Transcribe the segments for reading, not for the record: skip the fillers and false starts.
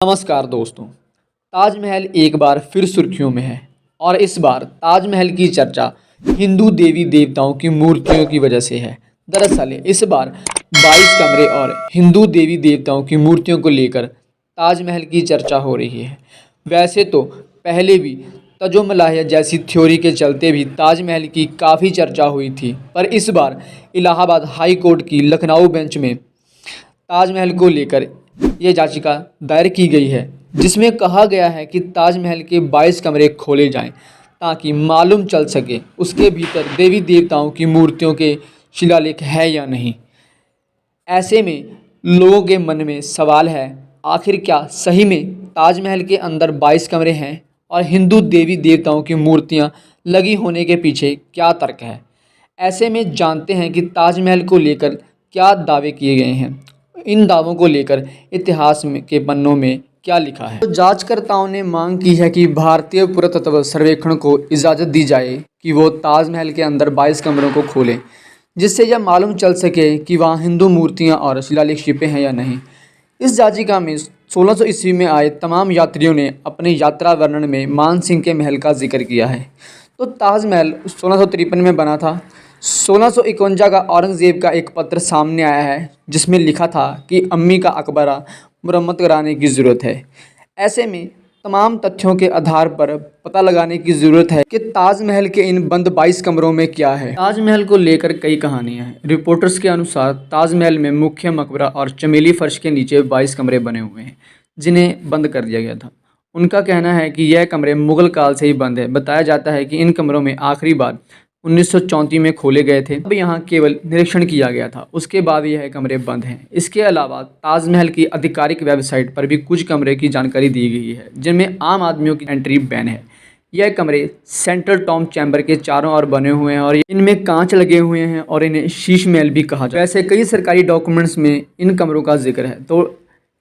नमस्कार दोस्तों। ताजमहल एक बार फिर सुर्खियों में है और इस बार ताजमहल की चर्चा हिंदू देवी देवताओं की मूर्तियों की वजह से है। दरअसल इस बार 22 कमरे और हिंदू देवी देवताओं की मूर्तियों को लेकर ताजमहल की चर्चा हो रही है। वैसे तो पहले भी तजोमलाहिया जैसी थ्योरी के चलते भी ताजमहल की काफ़ी चर्चा हुई थी, पर इस बार इलाहाबाद हाई कोर्ट की लखनऊ बेंच में ताजमहल को लेकर ये याचिका दायर की गई है, जिसमें कहा गया है कि ताजमहल के 22 कमरे खोले जाएं ताकि मालूम चल सके उसके भीतर देवी देवताओं की मूर्तियों के शिलालेख है या नहीं। ऐसे में लोगों के मन में सवाल है, आखिर क्या सही में ताजमहल के अंदर 22 कमरे हैं और हिंदू देवी देवताओं की मूर्तियां लगी होने के पीछे क्या तर्क है। ऐसे में जानते हैं कि ताजमहल को लेकर क्या दावे किए गए हैं, इन दावों को लेकर इतिहास के पन्नों में क्या लिखा है। तो जांचकर्ताओं ने मांग की है कि भारतीय पुरातत्व सर्वेक्षण को इजाज़त दी जाए कि वो ताजमहल के अंदर 22 कमरों को खोलें, जिससे यह मालूम चल सके कि वहाँ हिंदू मूर्तियाँ और शिलालेख छिपे हैं या नहीं। इस याचिका में 1600 ईस्वी में आए तमाम यात्रियों ने अपने यात्रा वर्णन में मान सिंह के महल का जिक्र किया है। तो ताजमहल 1653 में बना था। 1651 का औरंगज़ेब का एक पत्र सामने आया है, जिसमें लिखा था कि अम्मी का अकबरा मुरम्मत कराने की ज़रूरत है। ऐसे में तमाम तथ्यों के आधार पर पता लगाने की ज़रूरत है कि ताजमहल के इन बंद 22 कमरों में क्या है। ताजमहल को लेकर कई कहानियाँ हैं। रिपोर्टर्स के अनुसार ताजमहल में मुख्य मकबरा और चमेली फर्श के नीचे 22 कमरे बने हुए हैं, जिन्हें बंद कर दिया गया था। उनका कहना है कि यह कमरे मुग़ल काल से ही बंद है। बताया जाता है कि इन कमरों में आखिरी बार 1934 में खोले गए थे। अब यहाँ केवल निरीक्षण किया गया था, उसके बाद यह कमरे बंद हैं। इसके अलावा ताजमहल की आधिकारिक वेबसाइट पर भी कुछ कमरे की जानकारी दी गई है, जिनमें आम आदमियों की एंट्री बैन है। यह कमरे सेंट्रल टॉम चैम्बर के चारों ओर बने हुए हैं और इनमें कांच लगे हुए हैं और इन्हें शीश महल भी कहा जाता है। वैसे कई सरकारी डॉक्यूमेंट्स में इन कमरों का जिक्र है। तो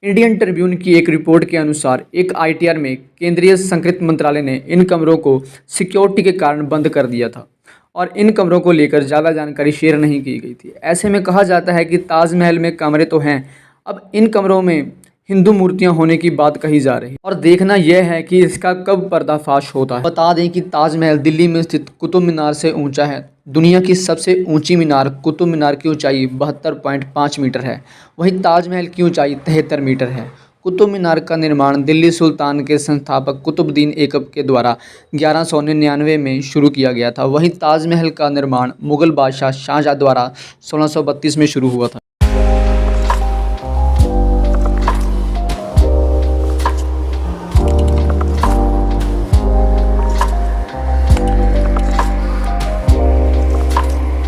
इंडियन ट्रिब्यून की एक रिपोर्ट के अनुसार एक ITR में केंद्रीय संस्कृति मंत्रालय ने इन कमरों को सिक्योरिटी के कारण बंद कर दिया था और इन कमरों को लेकर ज़्यादा जानकारी शेयर नहीं की गई थी। ऐसे में कहा जाता है कि ताजमहल में कमरे तो हैं, अब इन कमरों में हिंदू मूर्तियां होने की बात कही जा रही है और देखना यह है कि इसका कब पर्दाफाश होता है। बता दें कि ताजमहल दिल्ली में स्थित कुतुब मीनार से ऊंचा है। दुनिया की सबसे ऊंची मीनार कुतुब मीनार की ऊंचाई 72.5 मीटर है। वहीं ताजमहल की ऊंचाई 73 मीटर है। कुतुब मीनार का निर्माण दिल्ली सुल्तान के संस्थापक कुतुबुद्दीन ऐबक के द्वारा 1199 में शुरू किया गया था। वहीं ताजमहल का निर्माण मुग़ल बादशाह शाहजहाँ द्वारा 1632 में शुरू हुआ था।